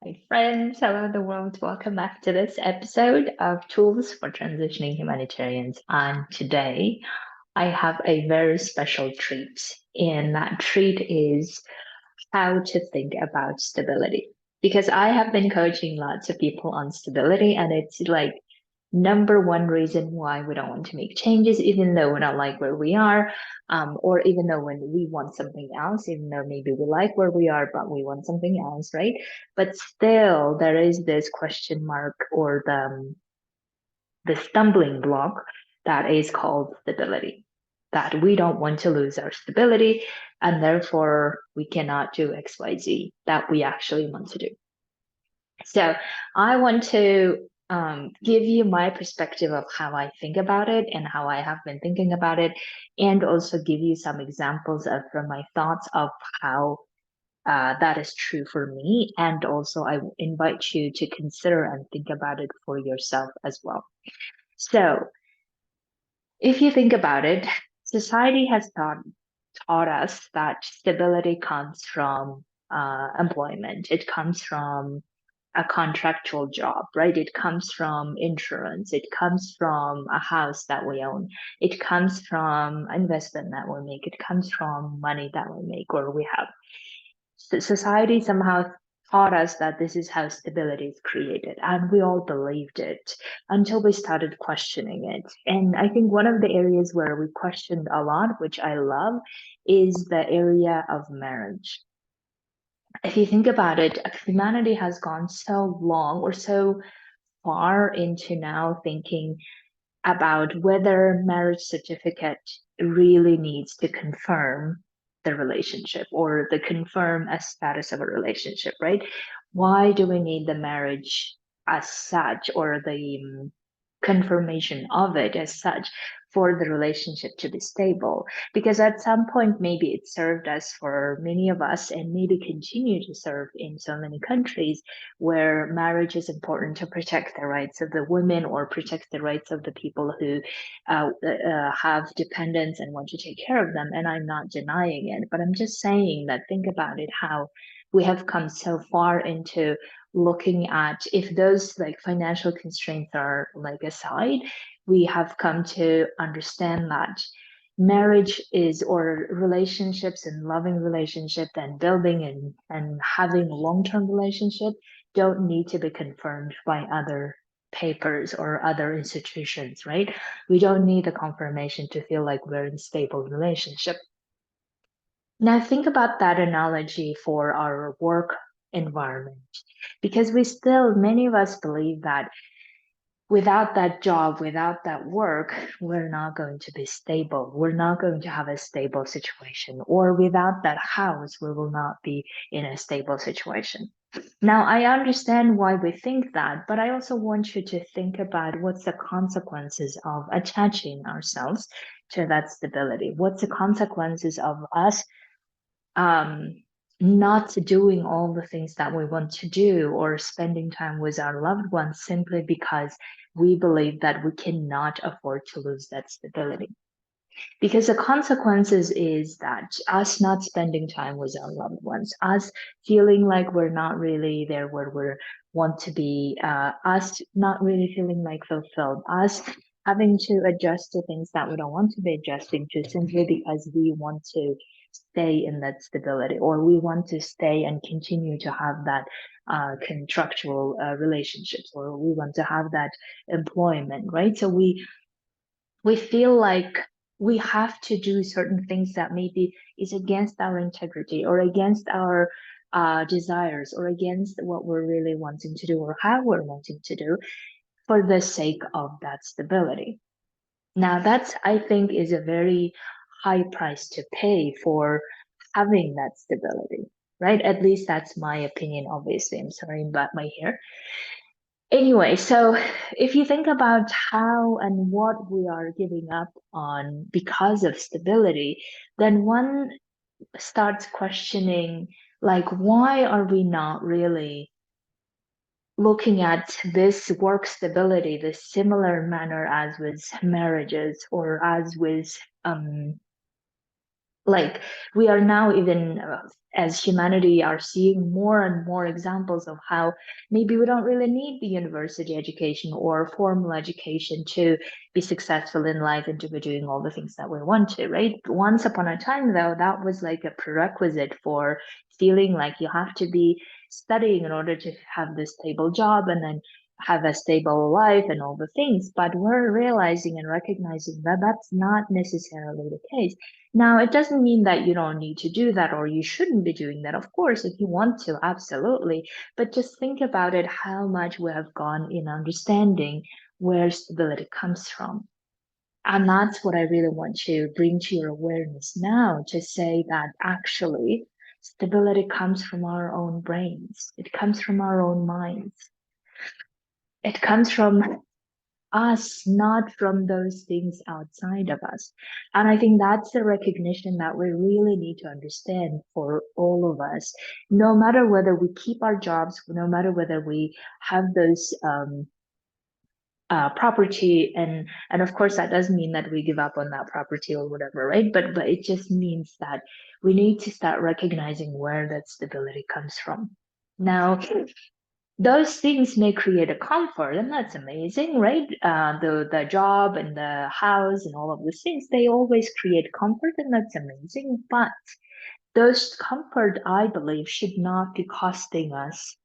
Hi, friends, hello, the world. Welcome back to this episode of Tools for Transitioning Humanitarians. And today I have a very special treat, and that treat is how to think about stability. Because I have been coaching lots of people on stability, and it's like number one reason why we don't want to make changes, even though we don't like where we are, or even though when we want something else, even though maybe we like where we are, but we want something else, right? But still, there is this question mark or the stumbling block that is called stability. That we don't want to lose our stability, and therefore we cannot do XYZ that we actually want to do. So I want to give you my perspective of how I think about it and how I have been thinking about it, and also give you some examples of from my thoughts of how that is true for me. And also, I invite you to consider and think about it for yourself as well. So, if you think about it, society has taught us that stability comes from employment. It comes from a contractual job, right? It comes from insurance. It comes from a house that we own. It comes from investment that we make. It comes from money that we make or we have. Society somehow taught us that this is how stability is created, and we all believed it until we started questioning it. And I think one of the areas where we questioned a lot, which I love, is the area of marriage. If you think about it, humanity has gone so long or so far into now thinking about whether marriage certificate really needs to confirm the relationship or the confirm a status of a relationship, right? Why do we need the marriage as such or the confirmation of it as such for the relationship to be stable? Because at some point maybe it served us for many of us and maybe continue to serve in so many countries where marriage is important to protect the rights of the women or protect the rights of the people who have dependents and want to take care of them. And I'm not denying it, but I'm just saying that think about it, how we have come so far into looking at if those like financial constraints are like aside, we have come to understand that marriage is or relationships and loving relationship and building and having a long-term relationship don't need to be confirmed by other papers or other institutions, right? We don't need the confirmation to feel like we're in stable relationship. Now think about that analogy for our work environment, because we still, many of us believe that without that job, without that work, we're not going to be stable. We're not going to have a stable situation. Or without that house, we will not be in a stable situation. Now, I understand why we think that, but I also want you to think about what's the consequences of attaching ourselves to that stability. What's the consequences of us um, not doing all the things that we want to do or spending time with our loved ones simply because we believe that we cannot afford to lose that stability. Because the consequences is that us not spending time with our loved ones, us feeling like we're not really there where we want to be, us not really feeling like fulfilled, us having to adjust to things that we don't want to be adjusting to simply because we want to stay in that stability or we want to stay and continue to have that contractual relationships or we want to have that employment, right? So we feel like we have to do certain things that maybe is against our integrity or against our desires or against what we're really wanting to do or how we're wanting to do for the sake of that stability. Now, that's, I think, is a very high price to pay for having that stability, right? At least that's my opinion, obviously. I'm sorry about my hair. Anyway, so if you think about how and what we are giving up on because of stability, then one starts questioning, like, why are we not really looking at this work stability the similar manner as with marriages or as with Like we are now even as humanity are seeing more and more examples of how maybe we don't really need the university education or formal education to be successful in life and to be doing all the things that we want to, right? Once upon a time though, that was like a prerequisite for feeling like you have to be studying in order to have this stable job and then have a stable life and all the things. But we're realizing and recognizing that that's not necessarily the case. Now, it doesn't mean that you don't need to do that or you shouldn't be doing that. Of course, if you want to, absolutely. But just think about it, how much we have gone in understanding where stability comes from. And that's what I really want to bring to your awareness now, to say that actually stability comes from our own brains. It comes from our own minds. It comes from us, not from those things outside of us. And I think that's the recognition that we really need to understand for all of us, no matter whether we keep our jobs, no matter whether we have those property, and of course that doesn't mean that we give up on that property or whatever, right? But it just means that we need to start recognizing where that stability comes from. Now, those things may create a comfort, and that's amazing, right? The job and the house and all of those things, they always create comfort, and that's amazing. But those comfort, I believe, should not be costing us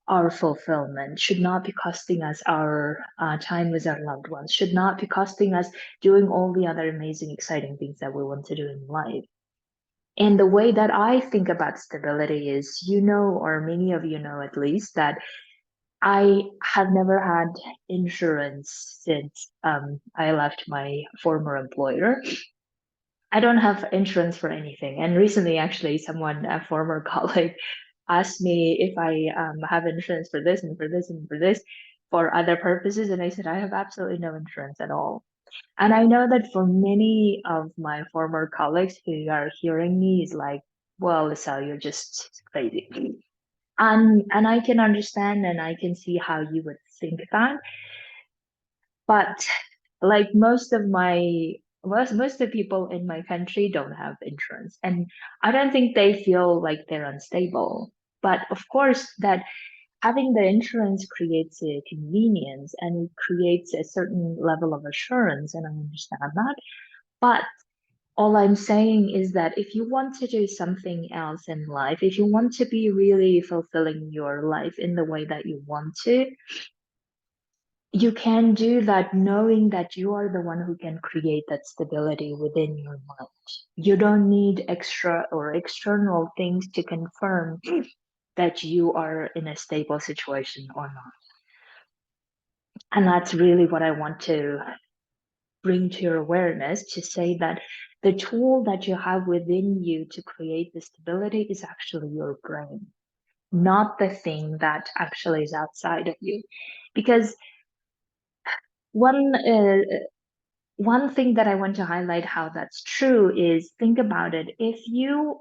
our fulfillment, should not be costing us our time with our loved ones, should not be costing us doing all the other amazing, exciting things that we want to do in life. And the way that I think about stability is, or many of you know at least, that I have never had insurance since I left my former employer. I don't have insurance for anything. And recently, actually, a former colleague, asked me if I have insurance for this and for this and for this for other purposes. And I said, I have absolutely no insurance at all. And I know that for many of my former colleagues who are hearing me is like, well, Lisa, you're just crazy. And I can understand and I can see how you would think that. But like most of the people in my country don't have insurance. And I don't think they feel like they're unstable. But of course that having the insurance creates a convenience and creates a certain level of assurance, and I understand that. But all I'm saying is that if you want to do something else in life, if you want to be really fulfilling your life in the way that you want to, you can do that knowing that you are the one who can create that stability within your mind. You don't need extra or external things to confirm that you are in a stable situation or not. And that's really what I want to bring to your awareness, to say that the tool that you have within you to create the stability is actually your brain, not the thing that actually is outside of you. Because one one thing that I want to highlight how that's true is, think about it. If you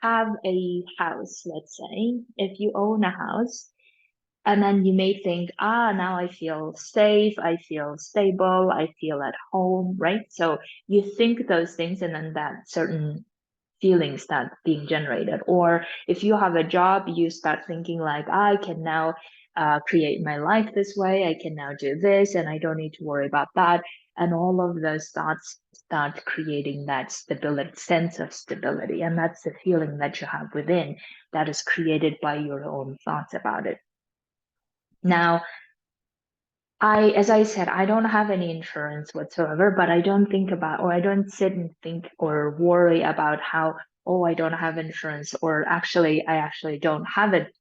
have a house, let's say, if you own a house, and then you may think, now I feel safe, I feel stable, I feel at home, right? So you think those things, and then that certain feelings start being generated. Or if you have a job, you start thinking like, I can now create my life this way, I can now do this, and I don't need to worry about that. And all of those thoughts start creating that stability, sense of stability. And that's the feeling that you have within, that is created by your own thoughts about it. Now, as I said, I don't have any insurance whatsoever, but I don't think about, or I don't sit and think or worry about how, oh, I don't have insurance, or I actually don't have it,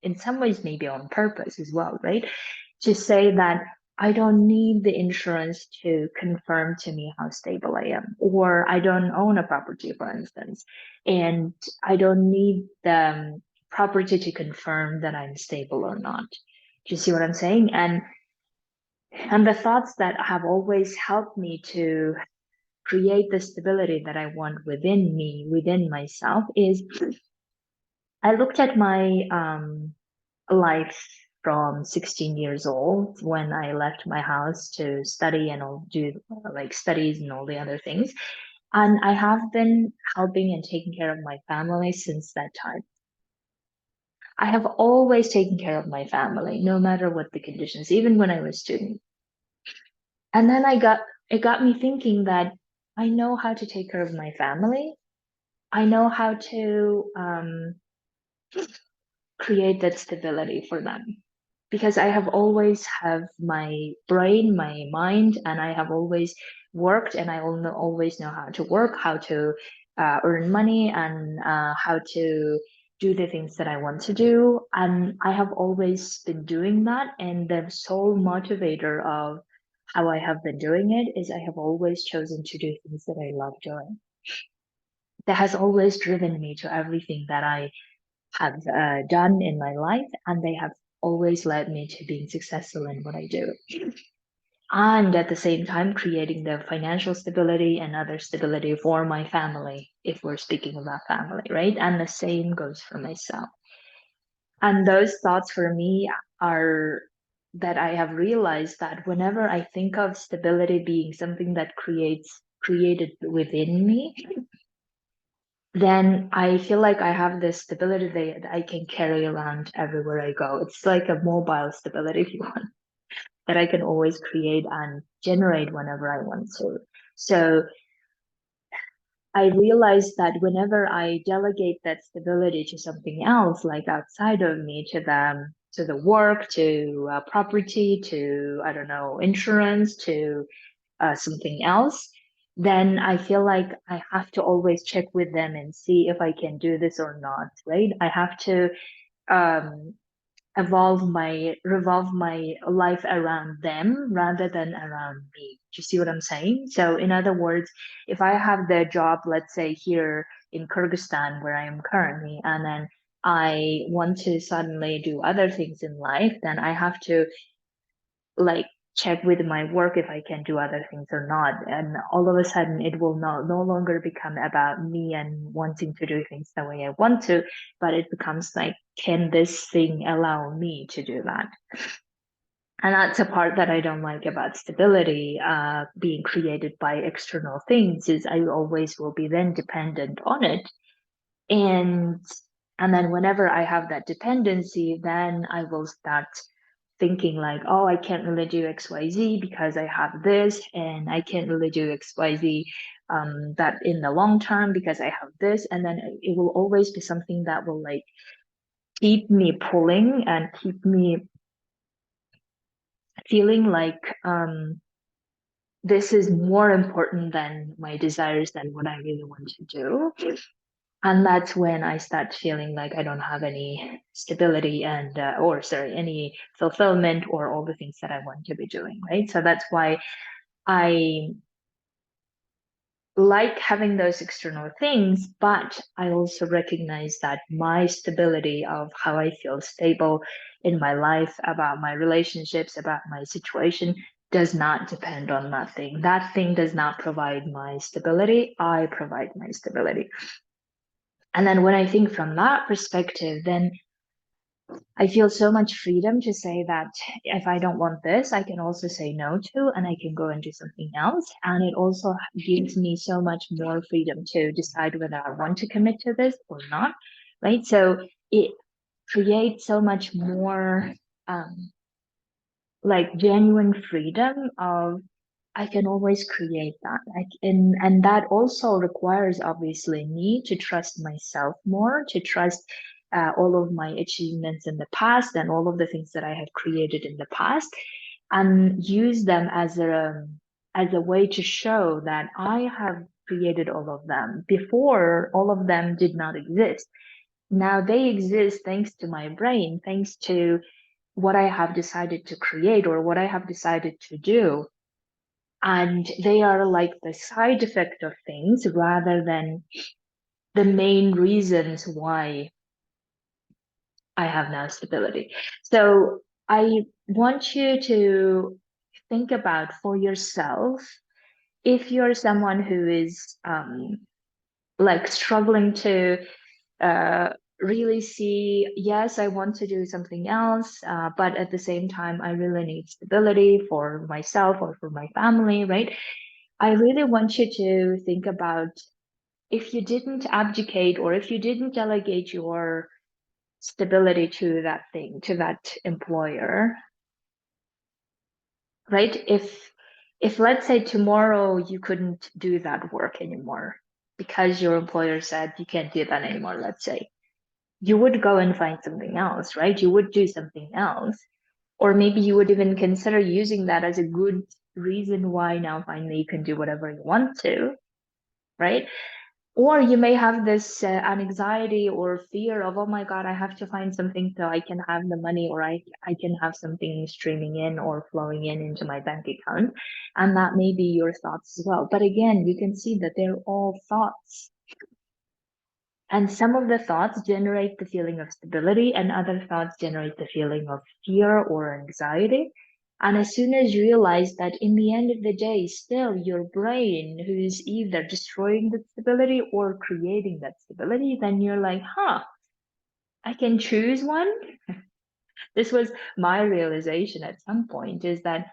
in some ways, maybe on purpose as well, right? To say that I don't need the insurance to confirm to me how stable I am, or I don't own a property, for instance, and I don't need the property to confirm that I'm stable or not. Do you see what I'm saying? And the thoughts that have always helped me to create the stability that I want within me, within myself, is I looked at my life from 16 years old when I left my house to study and all do like studies and all the other things. And I have been helping and taking care of my family since that time. I have always taken care of my family, no matter what the conditions, even when I was a student. And then it got me thinking that I know how to take care of my family. I know how to create that stability for them because I have always have my brain, my mind, and I have always worked, and I always know how to work, how to earn money, and how to do the things that I want to do. And I have always been doing that. And the sole motivator of how I have been doing it is I have always chosen to do things that I love doing. That has always driven me to everything that I have done in my life, and they have always led me to being successful in what I do. And at the same time, creating the financial stability and other stability for my family, if we're speaking about family, right? And the same goes for myself. And those thoughts for me are that I have realized that whenever I think of stability being something that created within me, then I feel like I have this stability that I can carry around everywhere I go. It's like a mobile stability, if you want, that I can always create and generate whenever I want to. So I realized that whenever I delegate that stability to something else, like outside of me, to the work, to property, to I don't know, insurance, to something else, then I feel like I have to always check with them and see if I can do this or not, right? I have to um, revolve my life around them rather than around me. Do you see what I'm saying? So, in other words, if I have the job, let's say here in Kyrgyzstan, where I am currently, and then I want to suddenly do other things in life, then I have to like check with my work if I can do other things or not. And all of a sudden it will no longer become about me and wanting to do things the way I want to, but it becomes like, can this thing allow me to do that? And that's a part that I don't like about stability, being created by external things, is I always will be then dependent on it. And and then whenever I have that dependency, then I will start thinking like, oh, I can't really do XYZ because I have this, and I can't really do XYZ that in the long term because I have this. And then it will always be something that will like keep me pulling and keep me feeling like this is more important than my desires, than what I really want to do. And that's when I start feeling like I don't have any stability and, or sorry, any fulfillment or all the things that I want to be doing, right? So that's why I like having those external things, but I also recognize that my stability of how I feel stable in my life, about my relationships, about my situation, does not depend on that thing. That thing does not provide my stability. I provide my stability. And then when I think from that perspective, then I feel so much freedom to say that if I don't want this, I can also say no to, and I can go and do something else. And it also gives me so much more freedom to decide whether I want to commit to this or not, right? So it creates so much more like genuine freedom of I can always create that. And that also requires obviously me to trust myself more, to trust all of my achievements in the past and all of the things that I have created in the past, and use them as a way to show that I have created all of them. Before, all of them did not exist. Now they exist thanks to my brain, thanks to what I have decided to create or what I have decided to do. And they are like the side effect of things rather than the main reasons why I have now stability. So I want you to think about for yourself, if you're someone who is like struggling to uh, really see, yes, I want to do something else, but at the same time, I really need stability for myself or for my family, right? I really want you to think about if you didn't abdicate or if you didn't delegate your stability to that thing, to that employer, right? If let's say tomorrow you couldn't do that work anymore because your employer said you can't do that anymore, let's say, you would go and find something else, right? You would do something else. Or maybe you would even consider using that as a good reason why now finally you can do whatever you want to, right? Or you may have this an anxiety or fear of, oh my God, I have to find something so I can have the money or I can have something streaming in or flowing in into my bank account. And that may be your thoughts as well. But again, you can see that they're all thoughts. And some of the thoughts generate the feeling of stability, and other thoughts generate the feeling of fear or anxiety. And as soon as you realize that in the end of the day, still your brain who's either destroying that stability or creating that stability, then you're like, huh, I can choose one. This was my realization at some point is that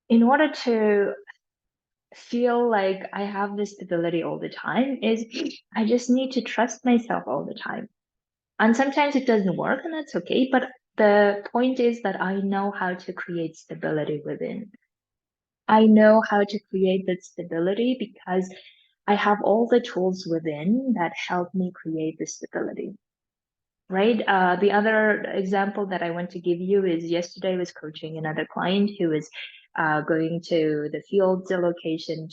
in order to feel like I have this stability all the time, is I just need to trust myself all the time. And sometimes it doesn't work, and that's okay. But the point is that I know how to create stability within. I know how to create that stability because I have all the tools within that help me create the stability. Right. The other example that I want to give you is yesterday I was coaching another client who was going to the field location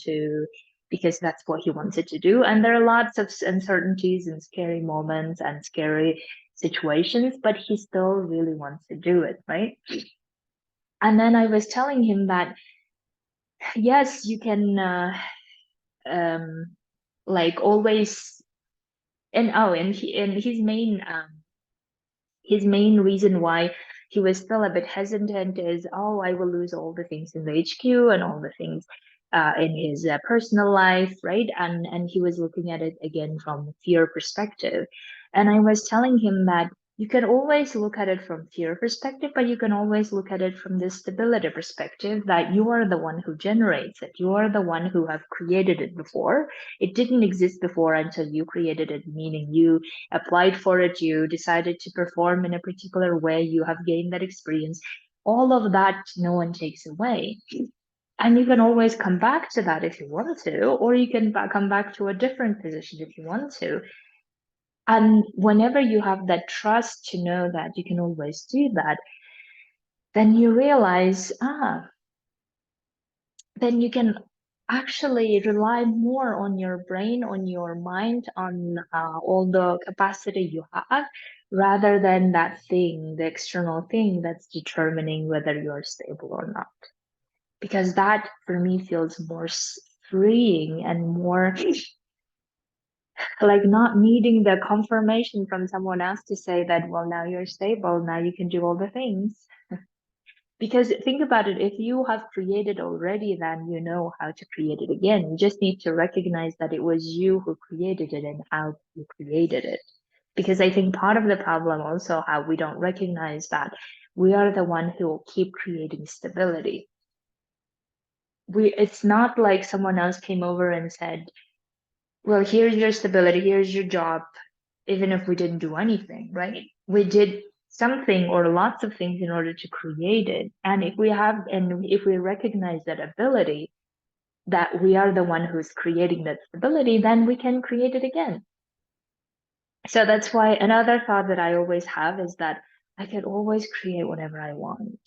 because that's what he wanted to do. And there are lots of uncertainties and scary moments and scary situations, but he still really wants to do it. Right. And then I was telling him that, yes, you can um, like always, and his main reason why he was still a bit hesitant is, oh, I will lose all the things in the HQ and all the things in his personal life, right? And he was looking at it again from fear perspective. And I was telling him that you can always look at it from fear perspective, but you can always look at it from the stability perspective that you are the one who generates it. You are the one who have created it before. It didn't exist before until you created it, meaning you applied for it, you decided to perform in a particular way, you have gained that experience. All of that, no one takes away. And you can always come back to that if you want to, or you can come back to a different position if you want to. And whenever you have that trust to know that you can always do that, then you realize, then you can actually rely more on your brain, on your mind, on all the capacity you have, rather than that thing, the external thing that's determining whether you're stable or not. Because that for me feels more freeing and more like not needing the confirmation from someone else to say that, well, now you're stable, now you can do all the things. Because think about it, if you have created already, then you know how to create it again. You just need to recognize that it was you who created it and how you created it. Because I think part of the problem also how we don't recognize that we are the one who will keep creating stability. It's not like someone else came over and said, well, here's your stability, here's your job, even if we didn't do anything, right? We did something or lots of things in order to create it. And if we recognize that ability, that we are the one who's creating that stability, then we can create it again. So that's why another thought that I always have is that I can always create whatever I want.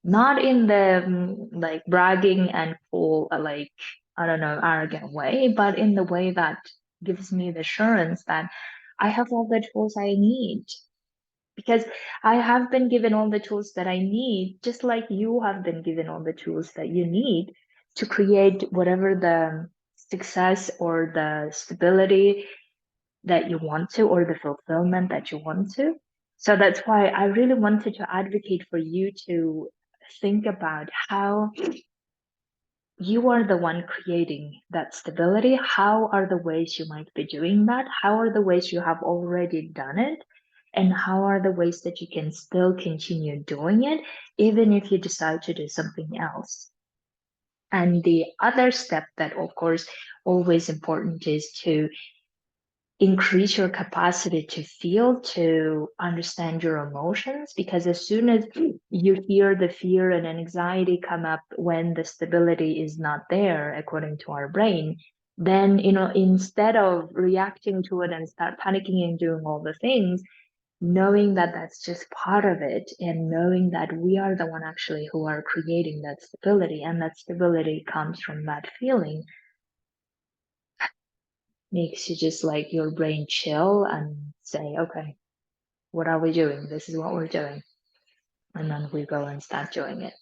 Not in the like bragging and cool, like, I don't know, arrogant way, but in the way that gives me the assurance that I have all the tools I need. Because I have been given all the tools that I need, just like you have been given all the tools that you need to create whatever the success or the stability that you want to, or the fulfillment that you want to. So that's why I really wanted to advocate for you to think about how you are the one creating that stability. How are the ways you might be doing that? How are the ways you have already done it? And how are the ways that you can still continue doing it, even if you decide to do something else? And the other step that, of course, always important is to increase your capacity to feel, to understand your emotions, because as soon as you hear the fear and anxiety come up when the stability is not there, according to our brain, then, instead of reacting to it and start panicking and doing all the things, knowing that that's just part of it, and knowing that we are the one actually who are creating that stability, and that stability comes from that feeling, makes you just like your brain chill and say, okay, what are we doing? This is what we're doing. And then we go and start doing it.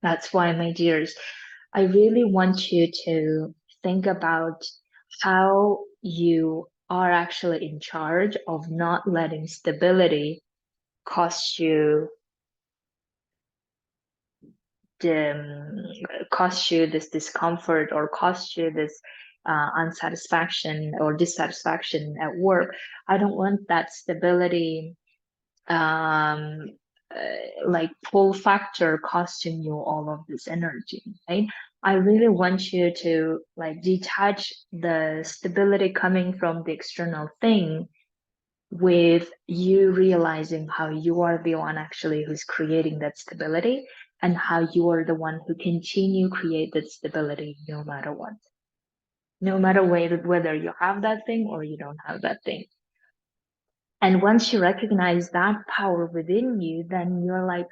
That's why, my dears, I really want you to think about how you are actually in charge of not letting stability cost you cost you this discomfort, or cost you this unsatisfaction or dissatisfaction at work. I don't want that stability um, like pull factor costing you all of this energy, right? I really want you to like detach the stability coming from the external thing with you realizing how you are the one actually who's creating that stability, and how you are the one who continue create that stability no matter what, no matter whether you have that thing or you don't have that thing. And once you recognize that power within you, then you're like,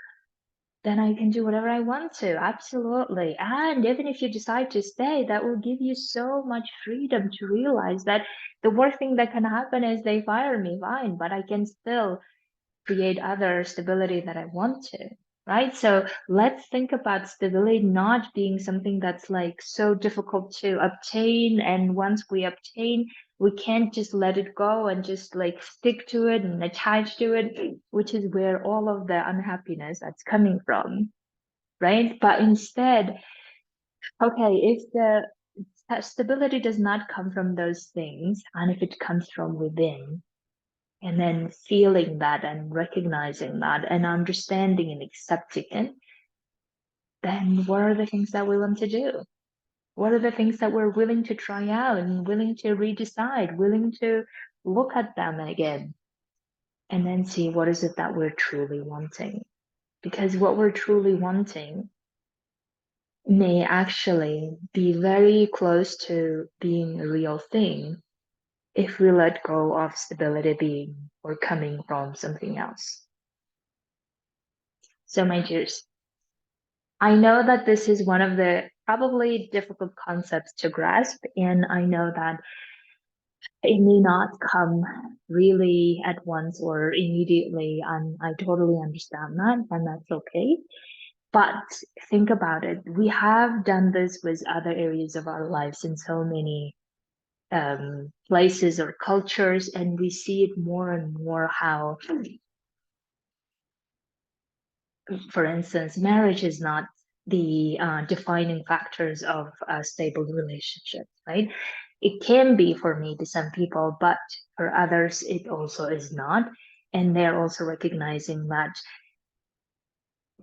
then I can do whatever I want to. Absolutely. And even if you decide to stay, that will give you so much freedom to realize that the worst thing that can happen is they fire me, fine, but I can still create other stability that I want to, right? So let's think about stability not being something that's like so difficult to obtain. And once we obtain, we can't just let it go and just like stick to it and attach to it, which is where all of the unhappiness that's coming from, right? But instead, okay, if the stability does not come from those things, and if it comes from within, and then feeling that and recognizing that and understanding and accepting it, then what are the things that we want to do? What are the things that we're willing to try out and willing to redecide, willing to look at them again, and then see what is it that we're truly wanting? Because what we're truly wanting may actually be very close to being a real thing if we let go of stability being or coming from something else. So, my dears, I know that this is one of the probably difficult concepts to grasp, and I know that it may not come really at once or immediately, and I totally understand that, and that's okay. But think about it. We have done this with other areas of our lives in so many places or cultures, and we see it more and more how, for instance, marriage is not the defining factors of a stable relationship, right? It can be for maybe some people, but for others, it also is not. And they're also recognizing that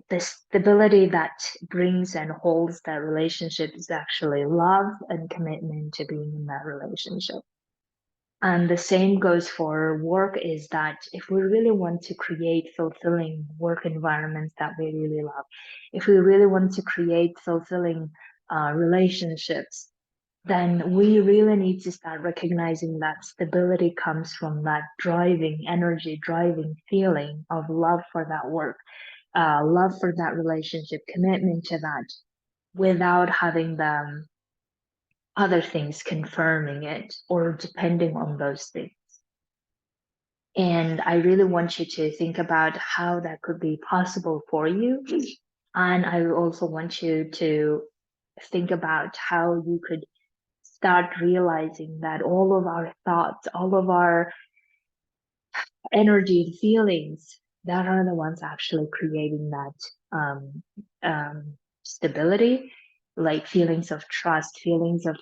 the stability that brings and holds that relationship is actually love and commitment to being in that relationship. And the same goes for work, is that if we really want to create fulfilling work environments that we really love, if we really want to create fulfilling relationships, then we really need to start recognizing that stability comes from that driving energy, driving feeling of love for that work, love for that relationship, commitment to that, without having the other things confirming it or depending on those things. And I really want you to think about how that could be possible for you. And I also want you to think about how you could start realizing that all of our thoughts, all of our energy and feelings, that are the ones actually creating that stability, like feelings of trust, feelings of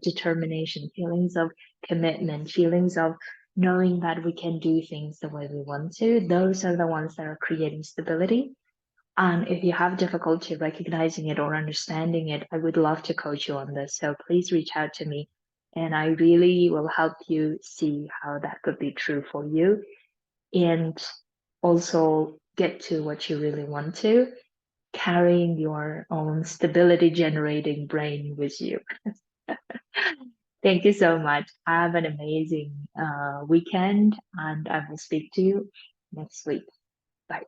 determination, feelings of commitment, feelings of knowing that we can do things the way we want to. Those are the ones that are creating stability. And if you have difficulty recognizing it or understanding it, I would love to coach you on this. So please reach out to me and I really will help you see how that could be true for you and also get to what you really want to, carrying your own stability generating brain with you. Thank you so much. Have an amazing weekend, and I will speak to you next week. Bye.